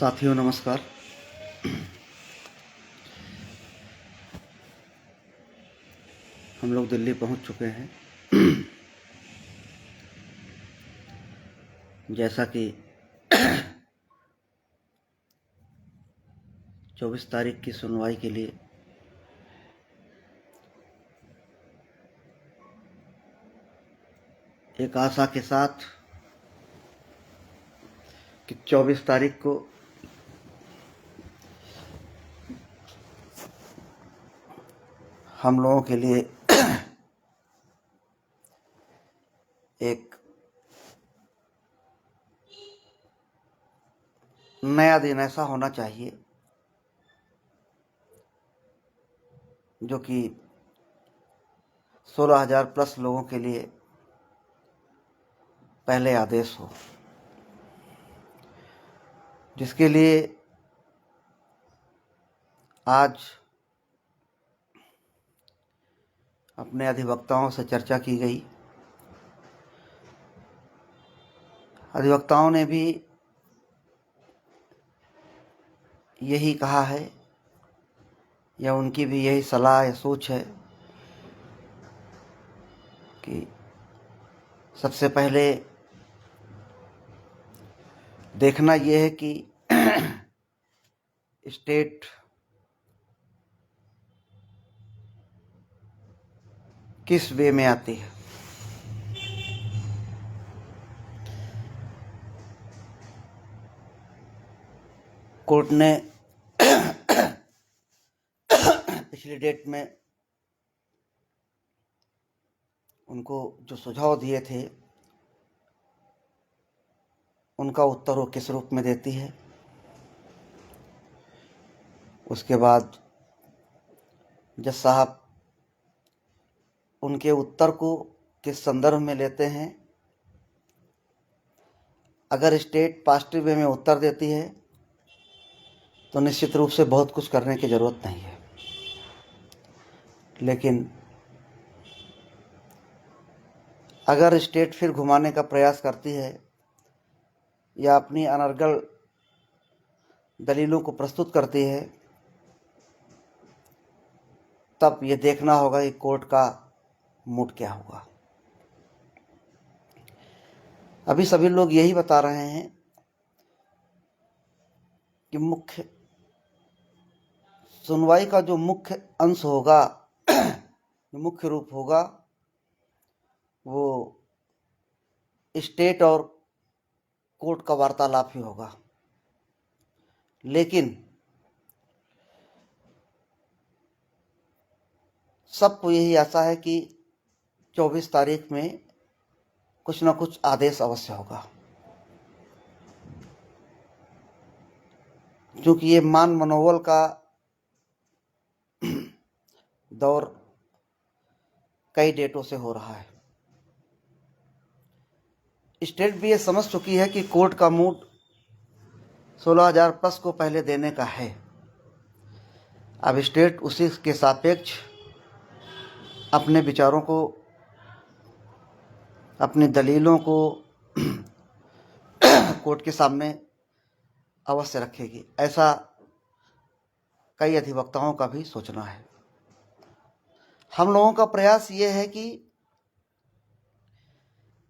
साथियों नमस्कार। हम लोग दिल्ली पहुंच चुके हैं। जैसा कि 24 तारीख की सुनवाई के लिए एक आशा के साथ कि 24 तारीख को हम लोगों के लिए एक नया दिन ऐसा होना चाहिए जो कि 16,000 प्लस लोगों के लिए पहले आदेश हो, जिसके लिए आज अपने अधिवक्ताओं से चर्चा की गई। अधिवक्ताओं ने भी यही कहा है या उनकी भी यही सलाह या सोच है कि सबसे पहले देखना यह है कि स्टेट किस वे में आती है। कोर्ट ने पिछली डेट में उनको जो सुझाव दिए थे उनका उत्तर वो किस रूप में देती है, उसके बाद जज साहब उनके उत्तर को किस संदर्भ में लेते हैं। अगर स्टेट पॉजिटिव वे में उत्तर देती है तो निश्चित रूप से बहुत कुछ करने की ज़रूरत नहीं है, लेकिन अगर स्टेट फिर घुमाने का प्रयास करती है या अपनी अनर्गल दलीलों को प्रस्तुत करती है, तब ये देखना होगा कि कोर्ट का मूड क्या होगा। अभी सभी लोग यही बता रहे हैं कि मुख्य सुनवाई का जो मुख्य अंश होगा, जो मुख्य रूप होगा, वो स्टेट और कोर्ट का वार्तालाप ही होगा। लेकिन सबको यही आशा है कि 24 तारीख में कुछ ना कुछ आदेश अवश्य होगा, क्योंकि ये मान मनोबल का दौर कई डेटों से हो रहा है। स्टेट भी ये समझ चुकी है कि कोर्ट का मूड 16,000 प्लस को पहले देने का है। अब स्टेट उसी के सापेक्ष अपने विचारों को, अपनी दलीलों को कोर्ट के सामने अवश्य रखेगी, ऐसा कई अधिवक्ताओं का भी सोचना है। हम लोगों का प्रयास ये है कि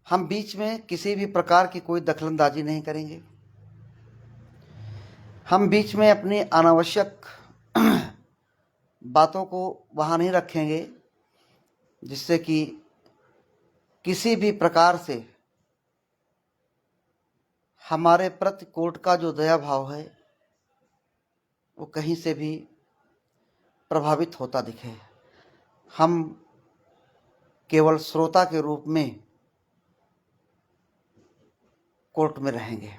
हम बीच में किसी भी प्रकार की कोई दखलंदाजी नहीं करेंगे। हम बीच में अपनी अनावश्यक बातों को वहाँ नहीं रखेंगे जिससे कि किसी भी प्रकार से हमारे प्रति कोर्ट का जो दया भाव है वो कहीं से भी प्रभावित होता दिखे। हम केवल श्रोता के रूप में कोर्ट में रहेंगे,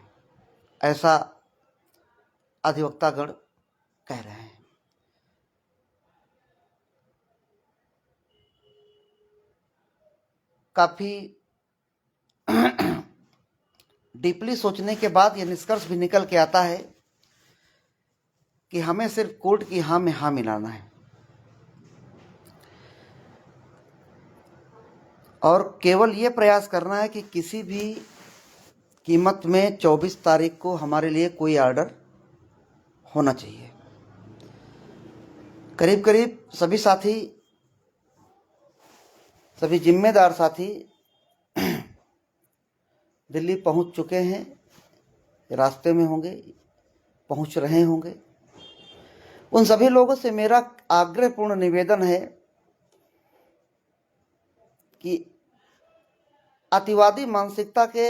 ऐसा अधिवक्तागण कह रहे हैं। काफी डीपली सोचने के बाद यह निष्कर्ष भी निकल के आता है कि हमें सिर्फ कोर्ट की हाँ में हाँ मिलाना है और केवल ये प्रयास करना है कि किसी भी कीमत में 24 तारीख को हमारे लिए कोई ऑर्डर होना चाहिए। करीब करीब सभी साथी, सभी जिम्मेदार साथी दिल्ली पहुंच चुके हैं, रास्ते में होंगे, पहुंच रहे होंगे। उन सभी लोगों से मेरा आग्रहपूर्ण निवेदन है कि अतिवादी मानसिकता के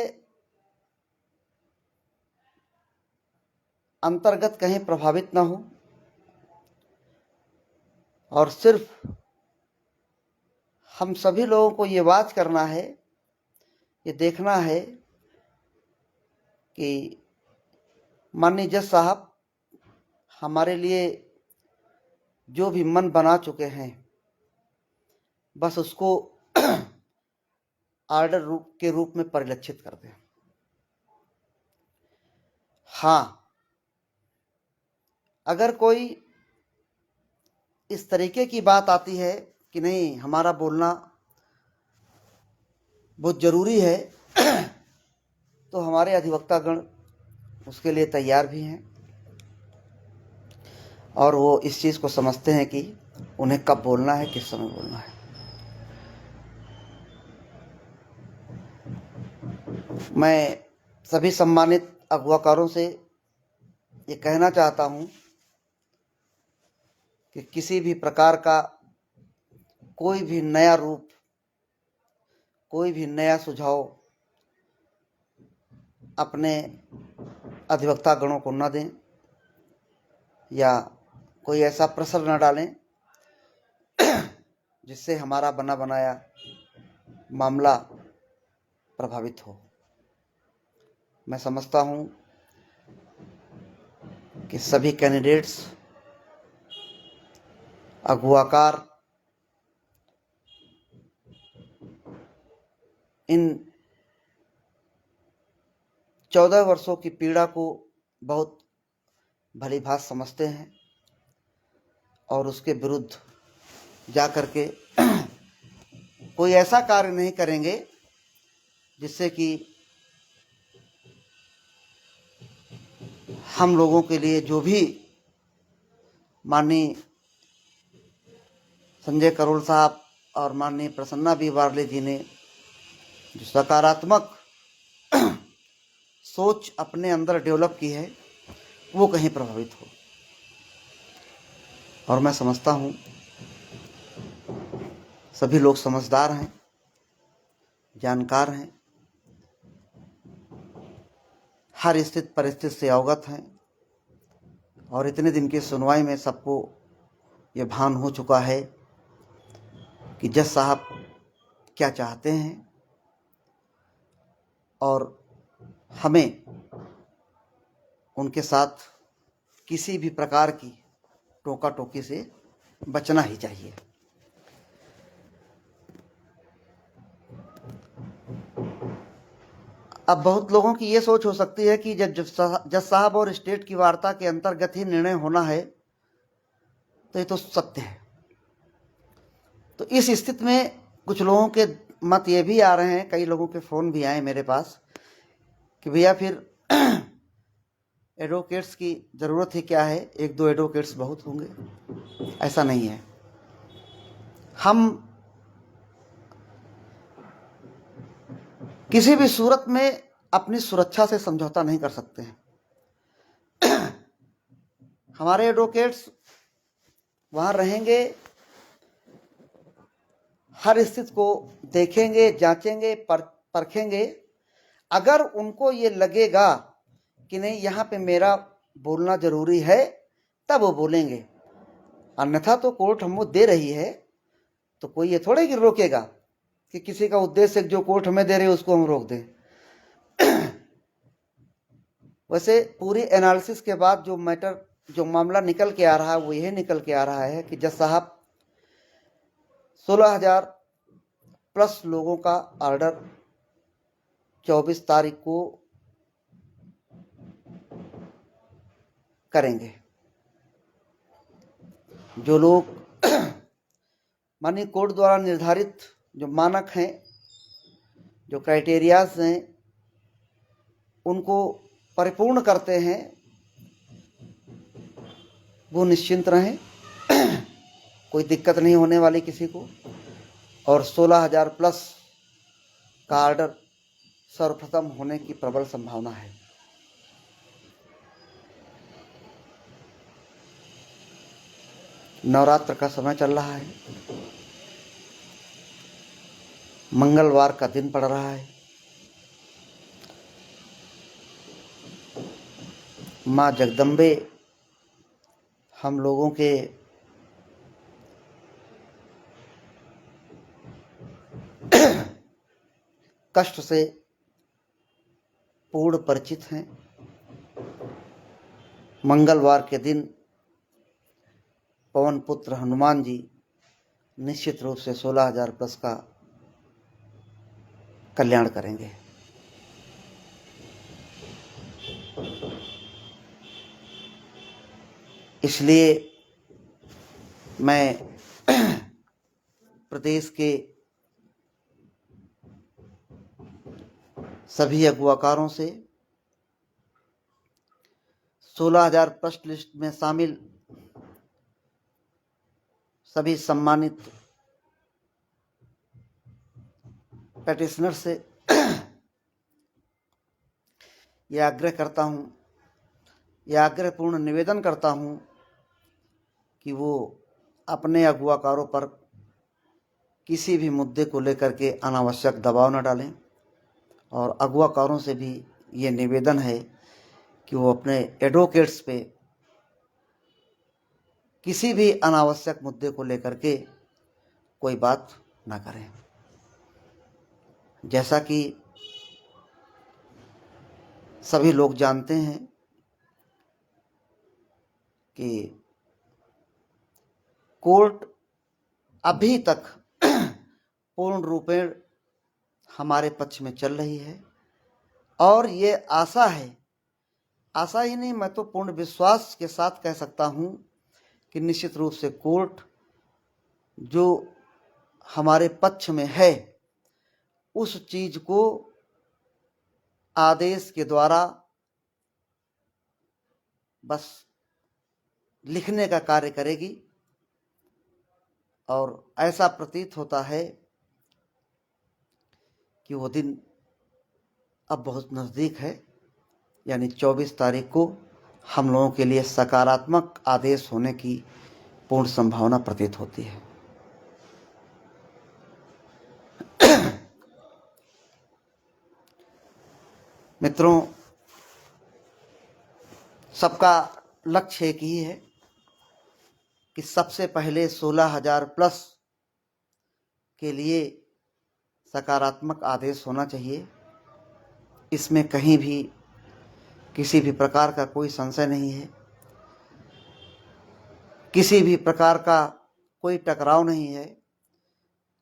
अंतर्गत कहीं प्रभावित न हो और सिर्फ हम सभी लोगों को ये वाच करना है, ये देखना है कि माननीय जज साहब हमारे लिए जो भी मन बना चुके हैं, बस उसको ऑर्डर के रूप में परिलक्षित कर दें। हाँ, अगर कोई इस तरीके की बात आती है कि नहीं हमारा बोलना बहुत ज़रूरी है, तो हमारे अधिवक्तागण उसके लिए तैयार भी हैं और वो इस चीज़ को समझते हैं कि उन्हें कब बोलना है, किस समय बोलना है। मैं सभी सम्मानित अगुवाकारों से ये कहना चाहता हूँ कि किसी भी प्रकार का कोई भी नया रूप, कोई भी नया सुझाव अपने अधिवक्ता गणों को न दें या कोई ऐसा प्रेशर न डालें जिससे हमारा बना बनाया मामला प्रभावित हो। मैं समझता हूँ कि सभी कैंडिडेट्स, अगुवाकार इन 14 वर्षों की पीड़ा को बहुत भलीभांत समझते हैं और उसके विरुद्ध जा कर के कोई ऐसा कार्य नहीं करेंगे जिससे कि हम लोगों के लिए जो भी माननीय संजय करोल साहब और माननीय प्रसन्ना बी वार्ले जी ने जो सकारात्मक सोच अपने अंदर डेवलप की है, वो कहीं प्रभावित हो। और मैं समझता हूँ सभी लोग समझदार हैं, जानकार हैं, हर स्थिति परिस्थिति से अवगत हैं और इतने दिन की सुनवाई में सबको ये भान हो चुका है कि जज साहब क्या चाहते हैं और हमें उनके साथ किसी भी प्रकार की टोका टोकी से बचना ही चाहिए। अब बहुत लोगों की ये सोच हो सकती है कि जब जज साहब और स्टेट की वार्ता के अंतर्गत ही निर्णय होना है, तो ये तो सत्य है। तो इस स्थिति में कुछ लोगों के मत ये भी आ रहे हैं, कई लोगों के फ़ोन भी आए मेरे पास कि भैया फिर एडवोकेट्स की ज़रूरत ही क्या है, एक दो एडवोकेट्स बहुत होंगे। ऐसा नहीं है। हम किसी भी सूरत में अपनी सुरक्षा से समझौता नहीं कर सकते हैं। हमारे एडवोकेट्स वहाँ रहेंगे, हर स्थिति को देखेंगे, जांचेंगे, परखेंगे। अगर उनको ये लगेगा कि नहीं यहाँ पे मेरा बोलना ज़रूरी है, तब वो बोलेंगे। अन्यथा तो कोर्ट हमको दे रही है, तो कोई ये थोड़े कि रोकेगा कि किसी का उद्देश्य जो कोर्ट हमें दे रही है उसको हम रोक दें। वैसे पूरी एनालिसिस के बाद जो मामला निकल के आ रहा है वो यही निकल के आ रहा है कि जज साहब 16,000 प्लस लोगों का ऑर्डर 24 तारीख को करेंगे। जो लोग माननीय कोर्ट द्वारा निर्धारित जो मानक हैं, जो क्राइटेरियाज हैं, उनको परिपूर्ण करते हैं वो निश्चिंत रहें, कोई दिक्कत नहीं होने वाली किसी को। और 16,000 प्लस का ऑर्डर सर्वप्रथम होने की प्रबल संभावना है। नवरात्र का समय चल रहा है, मंगलवार का दिन पड़ रहा है। माँ जगदम्बे हम लोगों के कष्ट से पूर्ण परिचित हैं। मंगलवार के दिन पवन पुत्र हनुमान जी निश्चित रूप से 16,000 प्लस का कल्याण करेंगे। इसलिए मैं प्रदेश के सभी अगुवाकारों से 16,000 प्लस लिस्ट में शामिल सभी सम्मानित पेटिशनर से यह आग्रह करता हूँ, यह आग्रहपूर्ण निवेदन करता हूँ कि वो अपने अगुवाकारों पर किसी भी मुद्दे को लेकर के अनावश्यक दबाव न डालें। और अगुवाकारों से भी ये निवेदन है कि वो अपने एडवोकेट्स पे किसी भी अनावश्यक मुद्दे को लेकर के कोई बात ना करें। जैसा कि सभी लोग जानते हैं कि कोर्ट अभी तक पूर्ण रूपेण हमारे पक्ष में चल रही है। और ये आशा है, आशा ही नहीं, मैं तो पूर्ण विश्वास के साथ कह सकता हूँ कि निश्चित रूप से कोर्ट जो हमारे पक्ष में है उस चीज को आदेश के द्वारा बस लिखने का कार्य करेगी। और ऐसा प्रतीत होता है कि वो दिन अब बहुत नज़दीक है, यानी 24 तारीख को हम लोगों के लिए सकारात्मक आदेश होने की पूर्ण संभावना प्रतीत होती है। मित्रों, सबका लक्ष्य एक ही है कि सबसे पहले 16,000 प्लस के लिए सकारात्मक आदेश होना चाहिए। इसमें कहीं भी किसी भी प्रकार का कोई संशय नहीं है, किसी भी प्रकार का कोई टकराव नहीं है,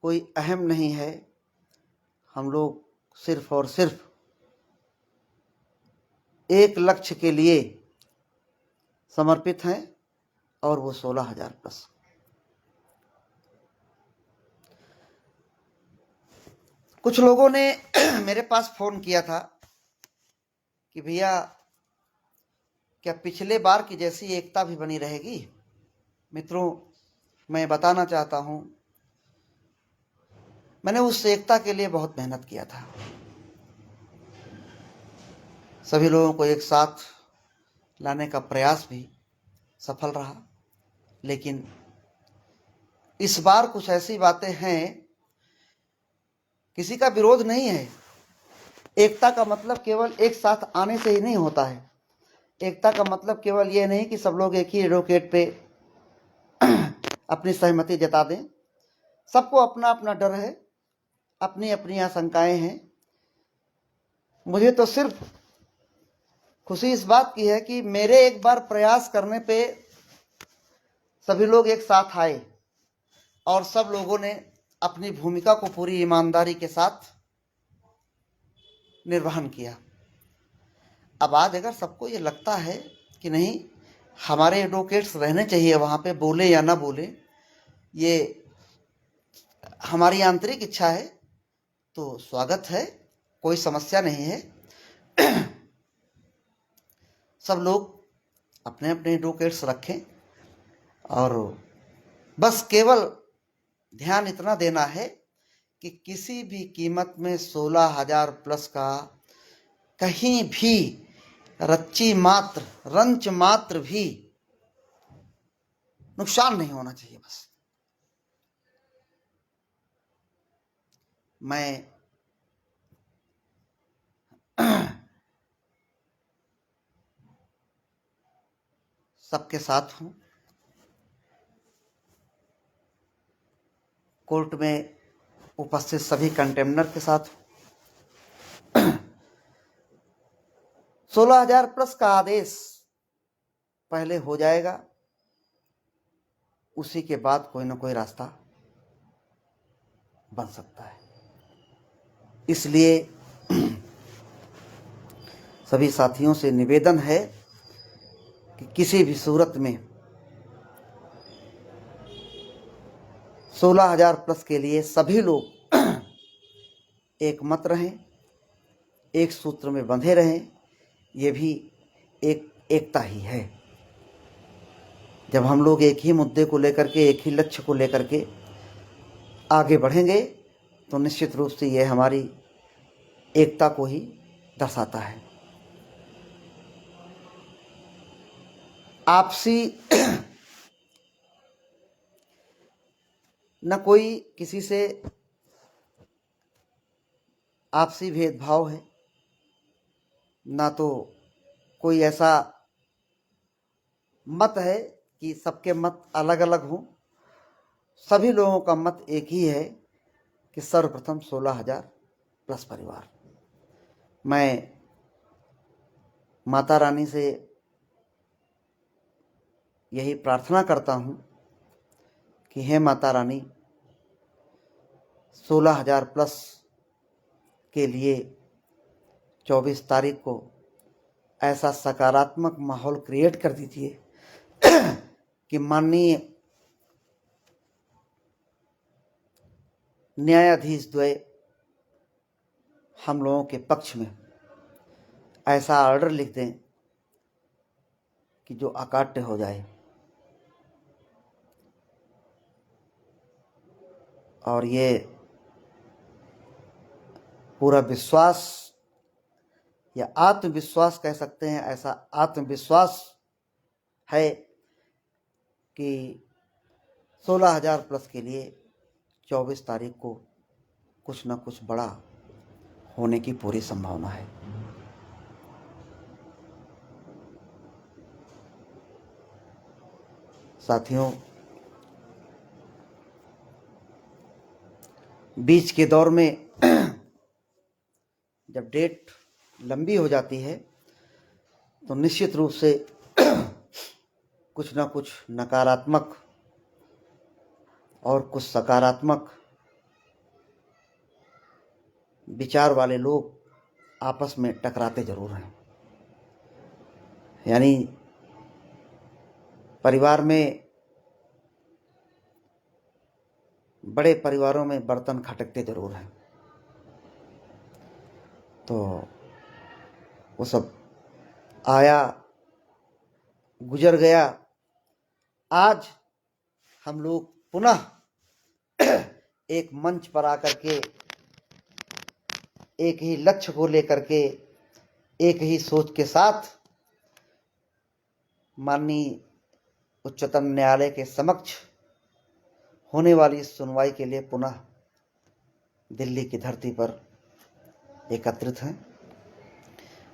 कोई अहम नहीं है। हम लोग सिर्फ और सिर्फ एक लक्ष्य के लिए समर्पित हैं और वो 16,000 प्लस। कुछ लोगों ने मेरे पास फोन किया था कि भैया क्या पिछले बार की जैसी एकता भी बनी रहेगी। मित्रों, मैं बताना चाहता हूं, मैंने उस एकता के लिए बहुत मेहनत किया था। सभी लोगों को एक साथ लाने का प्रयास भी सफल रहा। लेकिन इस बार कुछ ऐसी बातें हैं, किसी का विरोध नहीं है। एकता का मतलब केवल एक साथ आने से ही नहीं होता है। एकता का मतलब केवल ये नहीं कि सब लोग एक ही एडवोकेट पे अपनी सहमति जता दें। सबको अपना अपना डर है, अपनी अपनी आशंकाएं हैं। मुझे तो सिर्फ खुशी इस बात की है कि मेरे एक बार प्रयास करने पे सभी लोग एक साथ आए और सब लोगों ने अपनी भूमिका को पूरी ईमानदारी के साथ निर्वहन किया। अब आज अगर सबको ये लगता है कि नहीं, हमारे एडवोकेट्स रहने चाहिए वहाँ पे, बोले या ना बोले, ये हमारी आंतरिक इच्छा है, तो स्वागत है, कोई समस्या नहीं है। सब लोग अपने अपने एडवोकेट्स रखें और बस केवल ध्यान इतना देना है कि किसी भी कीमत में 16,000 प्लस का कहीं भी रंच मात्र भी नुकसान नहीं होना चाहिए। बस मैं सबके साथ हूं, कोर्ट में उपस्थित सभी कंटेम्नर के साथ हूं। 16,000 प्लस का आदेश पहले हो जाएगा, उसी के बाद कोई ना कोई रास्ता बन सकता है। इसलिए सभी साथियों से निवेदन है कि किसी भी सूरत में 16,000 प्लस के लिए सभी लोग एक मत रहें, एक सूत्र में बंधे रहें। ये भी एकता ही है। जब हम लोग एक ही मुद्दे को लेकर के, एक ही लक्ष्य को लेकर के आगे बढ़ेंगे तो निश्चित रूप से ये हमारी एकता को ही दर्शाता है। आपसी न कोई किसी से आपसी भेदभाव है, ना तो कोई ऐसा मत है कि सबके मत अलग अलग हों। सभी लोगों का मत एक ही है कि सर्वप्रथम 16,000 प्लस परिवार। मैं माता रानी से यही प्रार्थना करता हूं कि हे माता रानी, 16,000 प्लस के लिए 24 तारीख को ऐसा सकारात्मक माहौल क्रिएट कर दीजिए कि माननीय न्यायाधीश द्वय हम लोगों के पक्ष में ऐसा ऑर्डर लिख दें कि जो अकाट्य हो जाए। और ये पूरा विश्वास या आत्मविश्वास कह सकते हैं, ऐसा आत्मविश्वास है कि 16,000 प्लस के लिए 24 तारीख को कुछ ना कुछ बड़ा होने की पूरी संभावना है। साथियों, बीच के दौर में जब डेट लंबी हो जाती है तो निश्चित रूप से कुछ ना कुछ नकारात्मक और कुछ सकारात्मक विचार वाले लोग आपस में टकराते जरूर हैं। यानी परिवार में, बड़े परिवारों में बर्तन खटकते जरूर हैं। तो वो सब आया गुजर गया। आज हम लोग पुनः एक मंच पर आकर के एक ही लक्ष्य को लेकर के, एक ही सोच के साथ माननीय उच्चतम न्यायालय के समक्ष होने वाली सुनवाई के लिए पुनः दिल्ली की धरती पर एकत्रित हैं।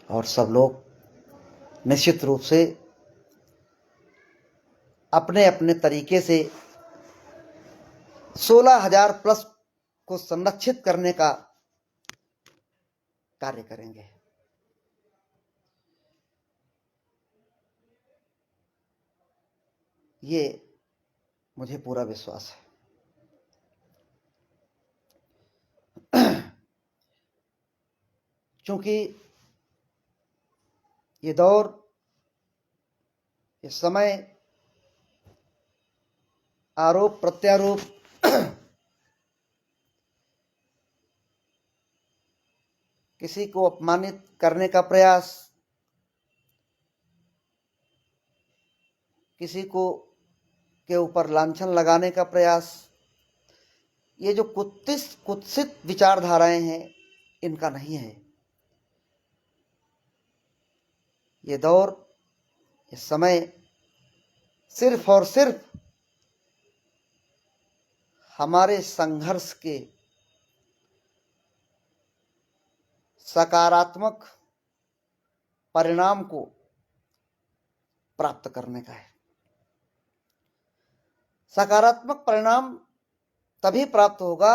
और सब लोग निश्चित रूप से अपने अपने तरीके से 16,000 प्लस को संरक्षित करने का कार्य करेंगे। ये मुझे पूरा विश्वास है। क्योंकि ये दौर, ये समय आरोप प्रत्यारोप किसी को अपमानित करने का प्रयास, किसी को के ऊपर लांछन लगाने का प्रयास, ये जो कुत्सित विचारधाराएं हैं, इनका नहीं है। ये दौर, ये समय सिर्फ और सिर्फ हमारे संघर्ष के सकारात्मक परिणाम को प्राप्त करने का है। सकारात्मक परिणाम तभी प्राप्त होगा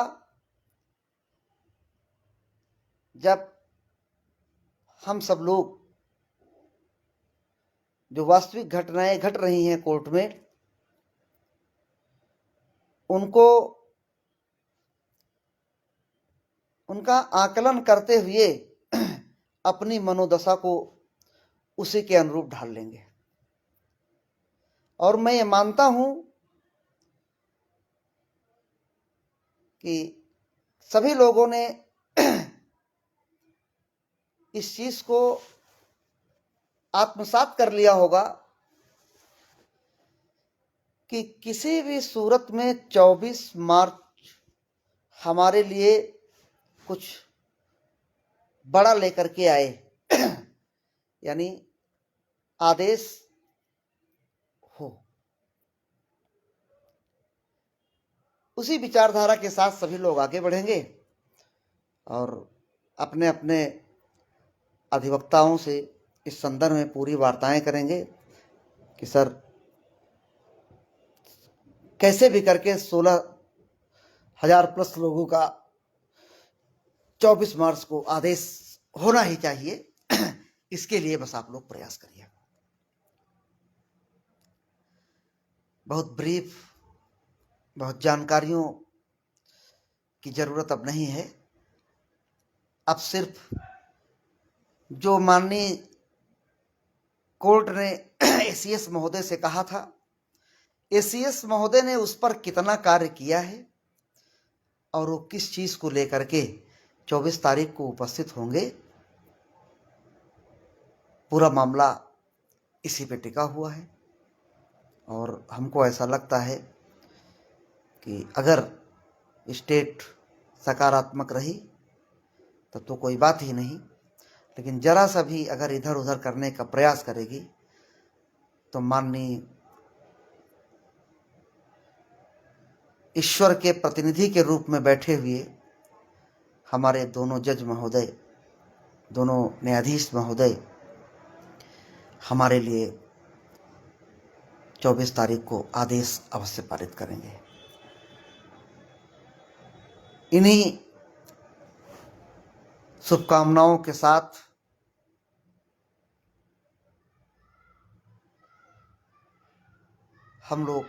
जब हम सब लोग, जो वास्तविक घटनाएं घट रही हैं कोर्ट में, उनका आकलन करते हुए अपनी मनोदशा को उसी के अनुरूप ढाल लेंगे। और मैं ये मानता हूं कि सभी लोगों ने इस चीज को आत्मसात कर लिया होगा कि किसी भी सूरत में 24 मार्च हमारे लिए कुछ बड़ा लेकर के आए, यानी आदेश हो। उसी विचारधारा के साथ सभी लोग आगे बढ़ेंगे और अपने अपने अधिवक्ताओं से इस संदर्भ में पूरी वार्ताएं करेंगे कि सर, कैसे भी करके 16,000 प्लस लोगों का 24 मार्च को आदेश होना ही चाहिए। इसके लिए बस आप लोग प्रयास करिए। बहुत ब्रीफ, बहुत जानकारियों की जरूरत अब नहीं है। अब सिर्फ जो माननीय कोर्ट ने एसीएस महोदय से कहा था, एसीएस महोदय ने उस पर कितना कार्य किया है और वो किस चीज को लेकर के 24 तारीख को उपस्थित होंगे, पूरा मामला इसी पे टिका हुआ है। और हमको ऐसा लगता है कि अगर स्टेट सकारात्मक रही तब तो कोई बात ही नहीं, लेकिन जरा सा भी अगर इधर उधर करने का प्रयास करेगी तो माननीय ईश्वर के प्रतिनिधि के रूप में बैठे हुए हमारे दोनों जज महोदय, दोनों न्यायाधीश महोदय हमारे लिए 24 तारीख को आदेश अवश्य पारित करेंगे। इन्हीं शुभकामनाओं के साथ हम लोग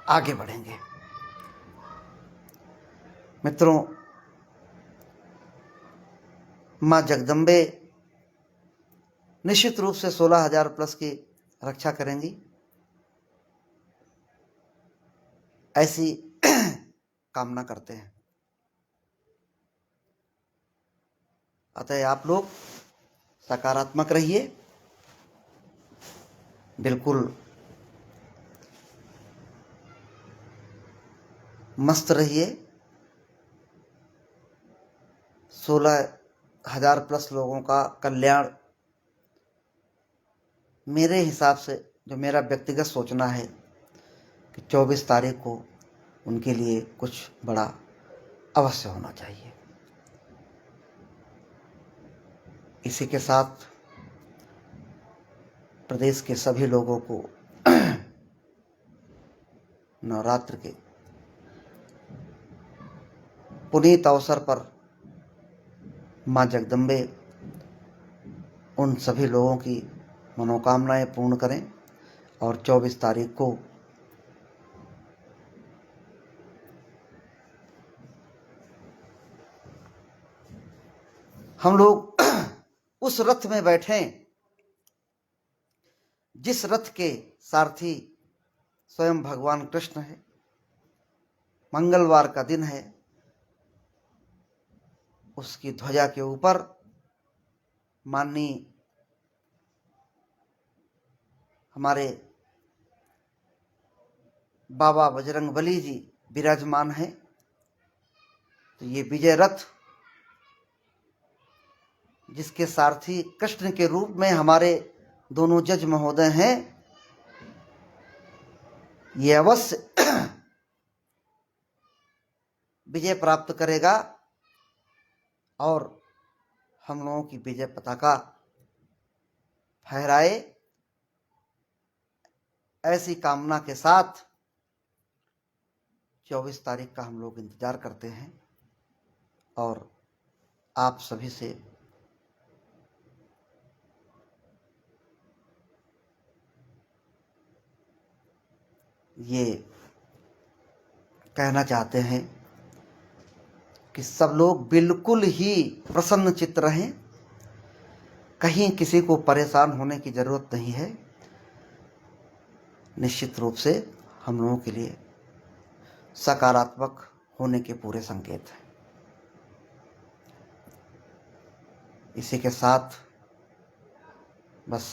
आगे बढ़ेंगे। मित्रों, मां जगदम्बे निश्चित रूप से 16,000 प्लस की रक्षा करेंगी, ऐसी कामना करते हैं। अतः आप लोग सकारात्मक रहिए, बिल्कुल मस्त रहिए। 16,000 प्लस लोगों का कल्याण मेरे हिसाब से, जो मेरा व्यक्तिगत सोचना है, कि 24 तारीख को उनके लिए कुछ बड़ा अवश्य होना चाहिए। इसी के साथ प्रदेश के सभी लोगों को नवरात्र के पुनीत अवसर पर मां जगदम्बे उन सभी लोगों की मनोकामनाएं पूर्ण करें और 24 तारीख को हम लोग उस रथ में बैठें जिस रथ के सारथी स्वयं भगवान कृष्ण है। मंगलवार का दिन है, उसकी ध्वजा के ऊपर माननीय हमारे बाबा बजरंगबली जी विराजमान हैं। तो ये विजय रथ जिसके सारथी कृष्ण के रूप में हमारे दोनों जज महोदय हैं, ये अवश्य विजय प्राप्त करेगा और हम लोगों की विजय पताका फहराए, ऐसी कामना के साथ 24 तारीख का हम लोग इंतजार करते हैं और आप सभी से ये कहना चाहते हैं कि सब लोग बिल्कुल ही प्रसन्नचित्त रहें, कहीं किसी को परेशान होने की ज़रूरत नहीं है। निश्चित रूप से हम लोगों के लिए सकारात्मक होने के पूरे संकेत हैं। इसी के साथ बस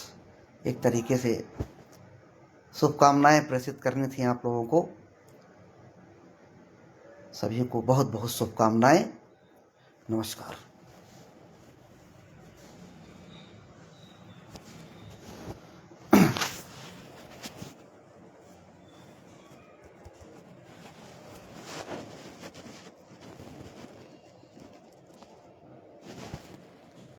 एक तरीके से शुभकामनाएं प्रेषित करनी थी आप लोगों को। सभी को बहुत बहुत शुभकामनाएं। नमस्कार।